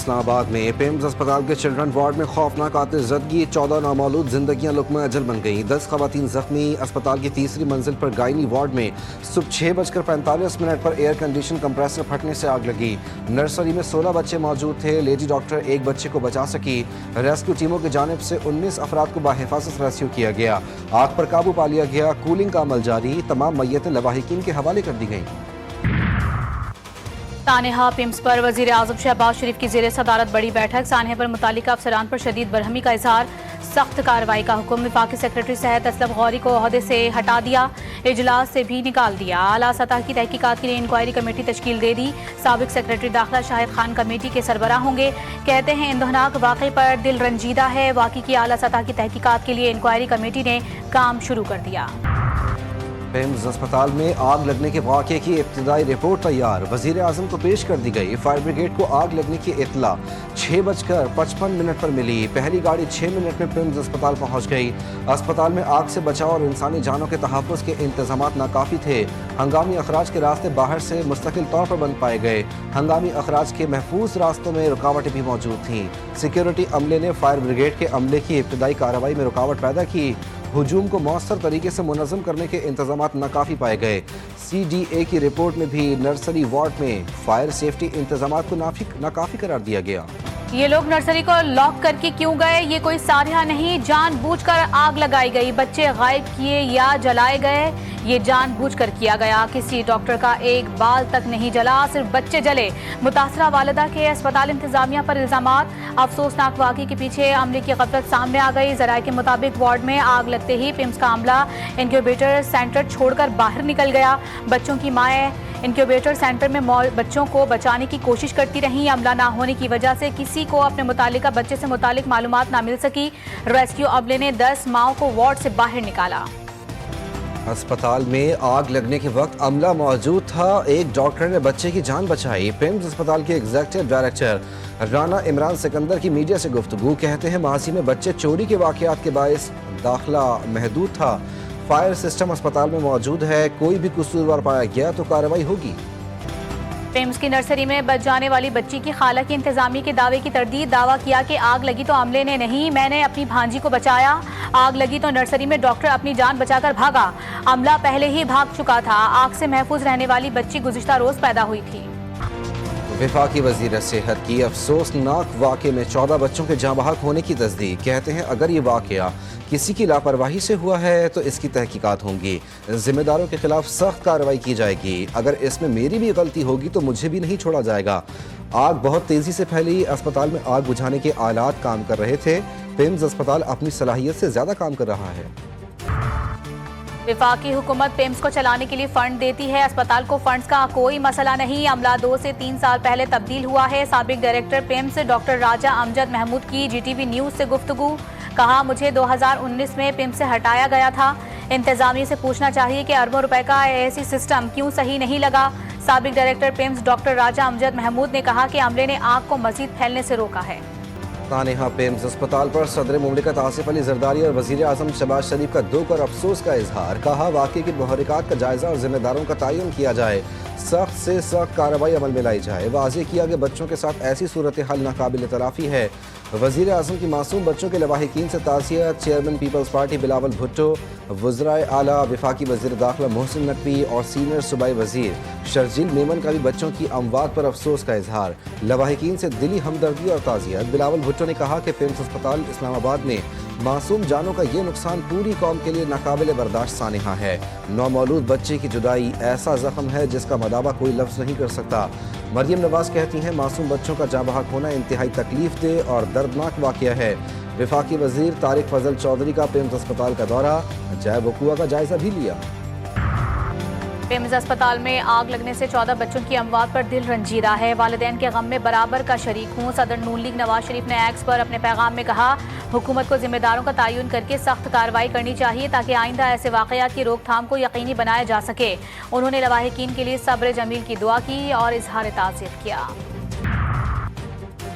اسلام آباد میں پیمز اسپتال کے چلڈرن وارڈ میں خوفناک آتش زدگی، 14 نامولود زندگیاں لقمہ اجل بن گئیں، 10 خواتین زخمی۔ اسپتال کی تیسری منزل پر گائنی وارڈ میں صبح 6:45 پر ایئر کنڈیشن کمپریسر پھٹنے سے آگ لگی۔ نرسری میں 16 بچے موجود تھے، لیڈی ڈاکٹر ایک بچے کو بچا سکی۔ ریسکیو ٹیموں کی جانب سے 19 افراد کو بحفاظت ریسکیو کیا گیا۔ آگ پر قابو پا لیا گیا، کولنگ کا عمل جاری، تمام میتیں لواحقین کے حوالے کر دی گئیں۔ سانحہ پیمز پر وزیر اعظم شہباز شریف کی زیر صدارت بڑی بیٹھک، سانحہ پر متعلقہ افسران پر شدید برہمی کا اظہار، سخت کارروائی کا حکم۔ وفاقی سیکرٹری صحت اسلم غوری کو عہدے سے ہٹا دیا، اجلاس سے بھی نکال دیا۔ اعلیٰ سطح کی تحقیقات کے لیے انکوائری کمیٹی تشکیل دے دی، سابق سیکرٹری داخلہ شاہد خان کمیٹی کے سربراہ ہوں گے۔ کہتے ہیں اندھوناک واقعے پر دل رنجیدہ ہے، واقعے کی اعلیٰ سطح کی تحقیقات کے لیے انکوائری کمیٹی نے کام شروع کر دیا۔ پیمز اسپتال میں آگ لگنے کے واقعے کی ابتدائی رپورٹ تیار، وزیر اعظم کو پیش کر دی گئی۔ فائر بریگیڈ کو آگ لگنے کی اطلاع 6:55 پر ملی، پہلی گاڑی 6 منٹ میں پیمز اسپتال پہنچ گئی۔ اسپتال میں آگ سے بچاؤ اور انسانی جانوں کے تحفظ کے انتظامات ناکافی تھے، ہنگامی اخراج کے راستے باہر سے مستقل طور پر بند پائے گئے۔ ہنگامی اخراج کے محفوظ راستوں میں رکاوٹیں بھی موجود تھیں۔ سیکیورٹی عملے نے فائر بریگیڈ کے عملے کی ابتدائی کارروائی میں رکاوٹ پیدا کی، ہجوم کو مؤثر طریقے سے منظم کرنے کے انتظامات ناکافی پائے گئے۔ سی ڈی اے کی رپورٹ میں بھی نرسری وارڈ میں فائر سیفٹی انتظامات کو ناکافی قرار دیا گیا۔ یہ لوگ نرسری کو لاک کر کے کیوں گئے؟ یہ کوئی سانحہ نہیں، جان بوجھ کر آگ لگائی گئی، بچے غائب کیے یا جلائے گئے، یہ جان بوجھ کر کیا گیا۔ کسی ڈاکٹر کا ایک بال تک نہیں جلا، صرف بچے جلے۔ متاثرہ والدہ کے اسپتال انتظامیہ پر الزامات، افسوسناک واقعے کے پیچھے عملے کی غفلت سامنے آ گئی۔ ذرائع کے مطابق وارڈ میں آگ لگتے ہی پیمز کا عملہ انکیوبیٹر سینٹر چھوڑ کر باہر نکل گیا۔ بچوں کی مائیں انکیوبیٹر سینٹر میں بچوں کو بچانے کی کوشش کرتی رہیں، عملہ نہ ہونے کی وجہ سے کسی کو اپنے متعلقہ بچے سے متعلق معلومات نہ مل سکی۔ ریسکیو عملے نے 10 ماؤں کو وارڈ سے باہر نکالا۔ اسپتال میں آگ لگنے کے وقت عملہ موجود تھا، ایک ڈاکٹر نے بچے کی جان بچائی۔ پیمز اسپتال کے ایگزیکٹو ڈائریکٹر رانا عمران سکندر کی میڈیا سے گفتگو، کہتے ہیں ماضی میں بچے چوری کے واقعات کے باعث داخلہ محدود تھا، فائر سسٹم اسپتال میں موجود ہے، کوئی بھی قصوروار پایا گیا تو کارروائی ہوگی۔ پیمز کی نرسری میں بچ جانے والی بچی کی خالہ کی انتظامیہ کے دعوے کی تردید، دعویٰ کیا کہ آگ لگی تو عملے نے نہیں، میں نے اپنی بھانجی کو بچایا، آگ لگی تو نرسری میں ڈاکٹر اپنی جان بچا کر بھاگا، عملہ پہلے ہی بھاگ چکا تھا، آگ سے محفوظ رہنے والی بچی گزشتہ روز پیدا ہوئی تھی۔ وفاقی وزیر صحت کی افسوسناک واقعے میں 14 بچوں کے جاں بحق ہونے کی تصدیق، کہتے ہیں اگر یہ واقعہ کسی کی لاپرواہی سے ہوا ہے تو اس کی تحقیقات ہوں گی، ذمہ داروں کے خلاف سخت کارروائی کی جائے گی، اگر اس میں میری بھی غلطی ہوگی تو مجھے بھی نہیں چھوڑا جائے گا۔ آگ بہت تیزی سے پھیلی، اسپتال میں آگ بجھانے کے آلات کام کر رہے تھے، پیمز اسپتال اپنی صلاحیت سے زیادہ کام کر رہا ہے۔ وفاقی حکومت پیمز کو چلانے کے لیے فنڈ دیتی ہے، اسپتال کو فنڈز کا کوئی مسئلہ نہیں، عملہ 2 سے 3 سال پہلے تبدیل ہوا ہے۔ سابق ڈائریکٹر پیمز ڈاکٹر راجہ امجد محمود کی جی ٹی وی نیوز سے گفتگو، کہا مجھے 2019 میں پیمز سے ہٹایا گیا تھا، انتظامیہ سے پوچھنا چاہیے کہ اربوں روپے کا ایسی سسٹم کیوں صحیح نہیں لگا۔ سابق ڈائریکٹر پیمز ڈاکٹر راجہ امجد محمود نے کہا کہ عملے نے آگ کو مزید پھیلنے سے روکا ہے۔ سانحہ پیمز اسپتال پر صدر مملکت آصف علی زرداری اور وزیر اعظم شہباز شریف کا دکھ اور افسوس کا اظہار، کہا واقعے کی محرکات کا جائزہ اور ذمہ داروں کا تعین کیا جائے، سخت سے سخت کارروائی عمل میں لائی جائے۔ واضح کیا کہ بچوں کے ساتھ ایسی صورتحال ناقابل تلافی ہے۔ وزیر اعظم کی معصوم بچوں کے لواحقین سے تعزیت، چیئرمین پیپلز پارٹی بلاول بھٹو، وزرائے اعلیٰ وفاقی وزیر داخلہ محسن نقوی اور سینئر صوبائی وزیر شرجیل میمن کا بھی بچوں کی اموات پر افسوس کا اظہار، لواحقین سے دلی ہمدردی اور تعزیت۔ بلاول بھٹو نے کہا کہ پیمز اسپتال اسلام آباد میں معصوم جانوں کا یہ نقصان پوری قوم کے لیے ناقابل برداشت سانحہ ہے، نومولود بچے کی جدائی ایسا زخم ہے جس کا مداوع کوئی لفظ نہیں کر سکتا۔ مریم نواز کہتی ہیں معصوم بچوں کا جاں بحق ہونا انتہائی تکلیف دہ اور دردناک واقعہ ہے۔ وفاقی وزیر طارق فضل چودھری کا پیمز اسپتال کا دورہ، جائے وقوع کا جائزہ بھی لیا۔ پیمز اسپتال میں آگ لگنے سے 14 بچوں کی اموات پر دل رنجیدہ ہے، والدین کے غم میں برابر کا شریک ہوں۔ صدر نون لیگ نواز شریف نے ایکس پر اپنے پیغام میں کہا حکومت کو ذمہ داروں کا تعین کر کے سخت کارروائی کرنی چاہیے تاکہ آئندہ ایسے واقعات کی روک تھام کو یقینی بنایا جا سکے۔ انہوں نے لواحقین کے لیے صبر جمیل کی دعا کی اور اظہار تعزیت کیا۔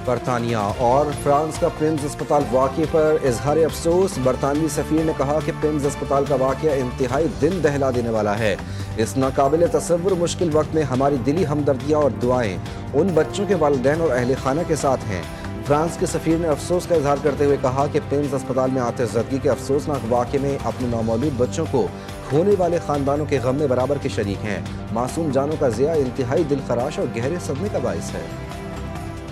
برطانیہ اور فرانس کا پرنس اسپتال واقعے پر اظہار افسوس۔ برطانوی سفیر نے کہا کہ پرنس اسپتال کا واقعہ انتہائی دل دہلا دینے والا ہے۔ اس ناقابل تصور مشکل وقت میں ہماری دلی ہمدردیاں اور دعائیں ان بچوں کے والدین اور اہل خانہ کے ساتھ ہیں۔ فرانس کے سفیر نے افسوس کا اظہار کرتے ہوئے کہا کہ پرنس اسپتال میں آتش زدگی کے افسوسناک واقعے میں اپنے نومولود بچوں کو کھونے والے خاندانوں کے غم میں برابر کے شریک ہیں۔ معصوم جانوں کا ضیاع انتہائی دل خراش اور گہرے صدمے کا باعث ہے۔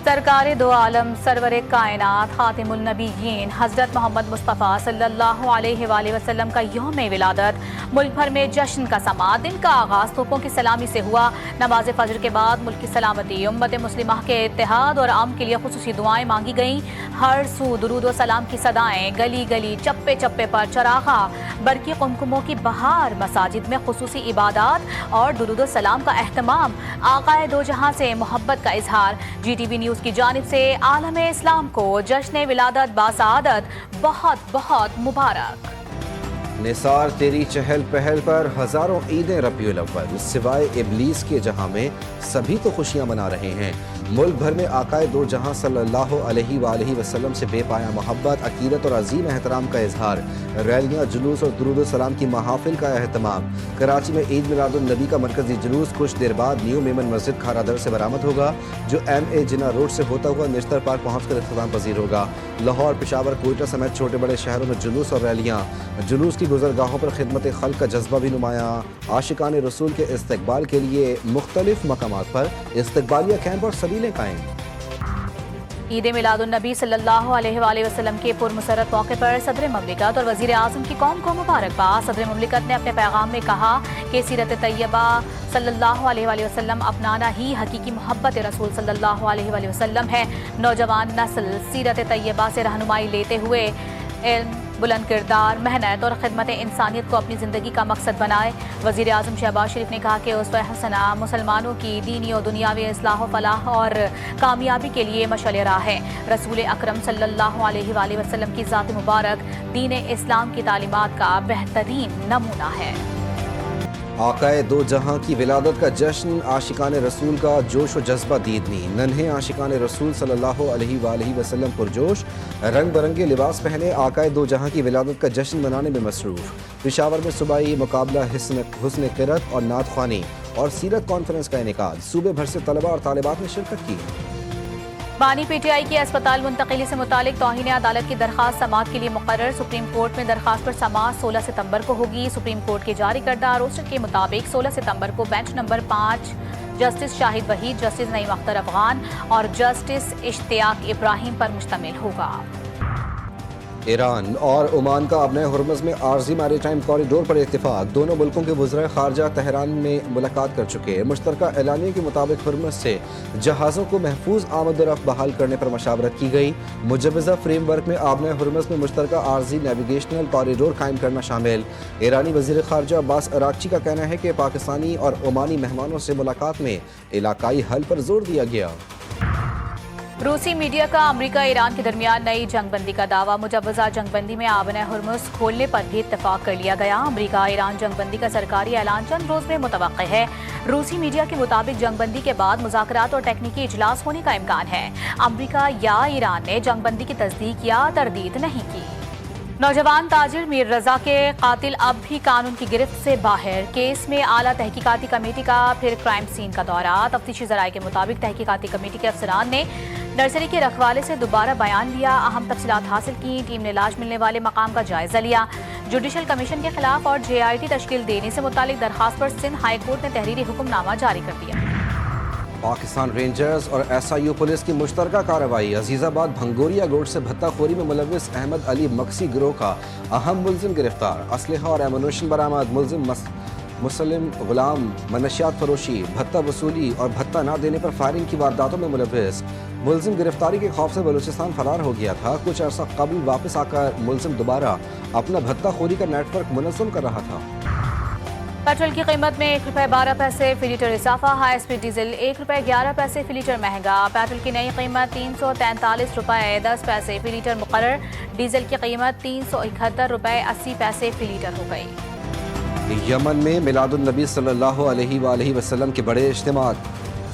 سرکار دو عالم سرور کائنات خاتم النبیین حضرت محمد مصطفیٰ صلی اللہ علیہ وآلہ وسلم کا یوم ولادت ملک بھر میں جشن کا سماعت۔ دن کا آغاز توپوں کی سلامی سے ہوا۔ نماز فجر کے بعد ملک کی سلامتی، امت مسلمہ کے اتحاد اور امن کے لیے خصوصی دعائیں مانگی گئیں۔ ہر سو درود و سلام کی صدائیں، گلی گلی چپے چپے پر چراغاں، برقی قمقموں کی بہار، مساجد میں خصوصی عبادات اور درود و سلام کا اہتمام، آقائے دو جہاں سے محبت کا اظہار۔ جی ٹی وی نیوز کی جانب سے عالم اسلام کو جشن ولادت باسعادت بہت بہت مبارک۔ نثار تیری چہل پہل پر ہزاروں عیدیں ربیع الاول، سوائے ابلیس کے جہاں میں سبھی تو خوشیاں منا رہے ہیں۔ ملک بھر میں آقائے دو جہاں صلی اللہ علیہ وآلہ وسلم سے بے پایا محبت، عقیدت اور عظیم احترام کا اظہار، ریلیاں، جلوس اور درود و سلام کی محافل کا اہتمام۔ کراچی میں عید میلاد النبی کا مرکزی جلوس کچھ دیر بعد نیو میمن مسجد کھارا در سے برآمد ہوگا، جو ایم اے جناح روڈ سے ہوتا ہوا نشتر پارک پہنچ کر اختتام پذیر ہوگا۔ لاہور، پشاور، کوئٹہ سمیت چھوٹے بڑے شہروں میں جلوس اور ریلیاں، جلوس کی گزرگاہوں پر خدمت خلق کا جذبہ بھی نمایاں۔ عاشقان رسول کے استقبال کے لیے مختلف مقامات پر استقبالیہ کیمپ اور سبیلیں قائم۔ عید میلاد النبی صلی اللہ علیہ وآلہ وسلم کے پرمسرت موقع پر صدر مملکت اور وزیر اعظم کی قوم کو مبارکباد۔ صدر مملکت نے اپنے پیغام میں کہا کہ سیرت طیبہ صلی اللہ علیہ وآلہ وسلم اپنانا ہی حقیقی محبت رسول صلی اللہ علیہ وآلہ وسلم ہے۔ نوجوان نسل سیرت طیبہ سے رہنمائی لیتے ہوئے علم، بلند کردار، محنت اور خدمت انسانیت کو اپنی زندگی کا مقصد بنائے۔ وزیر اعظم شہباز شریف نے کہا کہ اسوہ حسنہ مسلمانوں کی دینی و دنیاوی اصلاح و فلاح اور کامیابی کے لیے مشعل راہ ہے۔ رسول اکرم صلی اللہ علیہ وآلہ وسلم کی ذات مبارک دین اسلام کی تعلیمات کا بہترین نمونہ ہے۔ آقائے دو جہاں کی ولادت کا جشن، عاشقان رسول کا جوش و جذبہ دیدنی۔ ننھے عاشقان رسول صلی اللہ علیہ وآلہ وسلم پرجوش، رنگ برنگے لباس پہنے آقائے دو جہاں کی ولادت کا جشن منانے میں مصروف۔ پشاور میں صوبائی مقابلہ حسن قرأت اور نعت خوانی اور سیرت کانفرنس کا انعقاد۔ صوبے بھر سے طلباء اور طالبات نے شرکت کی۔ بانی پی ٹی آئی کی اسپتال منتقلی سے متعلق توہین عدالت کی درخواست سماعت کے لیے مقرر۔ سپریم کورٹ میں درخواست پر سماعت 16 ستمبر کو ہوگی۔ سپریم کورٹ کے جاری کردہ روسٹر کے مطابق 16 ستمبر کو بینچ نمبر 5 جسٹس شاہد وحید، جسٹس نعیم اختر افغان اور جسٹس اشتیاق ابراہیم پر مشتمل ہوگا۔ ایران اور عمان کا ابنۂ ہرمز میں عارضی میری ٹائم کوریڈور پر اتفاق۔ دونوں ملکوں کے وزرائے خارجہ تہران میں ملاقات کر چکے۔ مشترکہ اعلامیے کے مطابق ہرمز سے جہازوں کو محفوظ آمد و رفت بحال کرنے پر مشاورت کی گئی۔ مجوزہ فریم ورک میں ابنۂ ہرمز میں مشترکہ عارضی نیویگیشنل کوریڈور قائم کرنا شامل۔ ایرانی وزیر خارجہ عباس اراغچی کا کہنا ہے کہ پاکستانی اور عمانی مہمانوں سے ملاقات میں علاقائی حل پر زور دیا گیا۔ روسی میڈیا کا امریکہ ایران کے درمیان نئی جنگ بندی کا دعویٰ۔ مجوزہ جنگ بندی میں آبنۂ ہرمز کھولنے پر بھی اتفاق کر لیا گیا۔ امریکہ ایران جنگ بندی کا سرکاری اعلان چند روز میں متوقع ہے۔ روسی میڈیا کے مطابق جنگ بندی کے بعد مذاکرات اور تکنیکی اجلاس ہونے کا امکان ہے۔ امریکہ یا ایران نے جنگ بندی کی تصدیق یا تردید نہیں کی۔ نوجوان تاجر میر رضا کے قاتل اب بھی قانون کی گرفت سے باہر۔ کیس میں اعلیٰ تحقیقاتی کمیٹی کا پھر کرائم سین کا دورہ۔ تفتیشی ذرائع کے مطابق تحقیقاتی کمیٹی کے افسران نے نرسری کے رکھوالے سے دوبارہ بیان لیا، اہم تفصیلات حاصل کی۔ ٹیم نے لاش ملنے والے مقام کا جائزہ لیا۔ جوڈیشل کمیشن کے خلاف اور جے آئی ٹی تشکیل دینے سے متعلق درخواست پر سندھ ہائی کورٹ نے تحریری حکم نامہ جاری کر دیا۔ پاکستان رینجرز اور ایس آئی یو پولیس کی مشترکہ کارروائی۔ عزیز آباد بھنگوریا گوٹ سے بھتہ خوری میں ملوث احمد علی مکسی گروہ کا اہم ملزم گرفتار۔ اسلحہ اور ایمونیشن برآمد۔ ملزم مسلم غلام منشیات فروشی، بھتہ وصولی اور بھتہ نہ دینے پر فائرنگ کی وارداتوں میں ملوث۔ ملزم گرفتاری کے خوف سے بلوچستان فرار ہو گیا تھا۔ کچھ عرصہ قبل واپس آ کر ملزم دوبارہ اپنا بھتہ خوری کا نیٹ ورک منظم کر رہا تھا۔ پیٹرول کی قیمت میں 1 روپے 12 پیسے فی لیٹر اضافہ۔ ہائی اسپیڈ ڈیزل 1 روپے 11 پیسے فی لیٹر مہنگا۔ پیٹرول کی نئی قیمت 343 روپے 10 پیسے فی لیٹر مقرر۔ ڈیزل کی قیمت 371 روپے 80 پیسے فی لیٹر ہو گئی۔ یمن میں میلاد النبی صلی اللہ علیہ وآلہ وسلم کے بڑے اجتماعات۔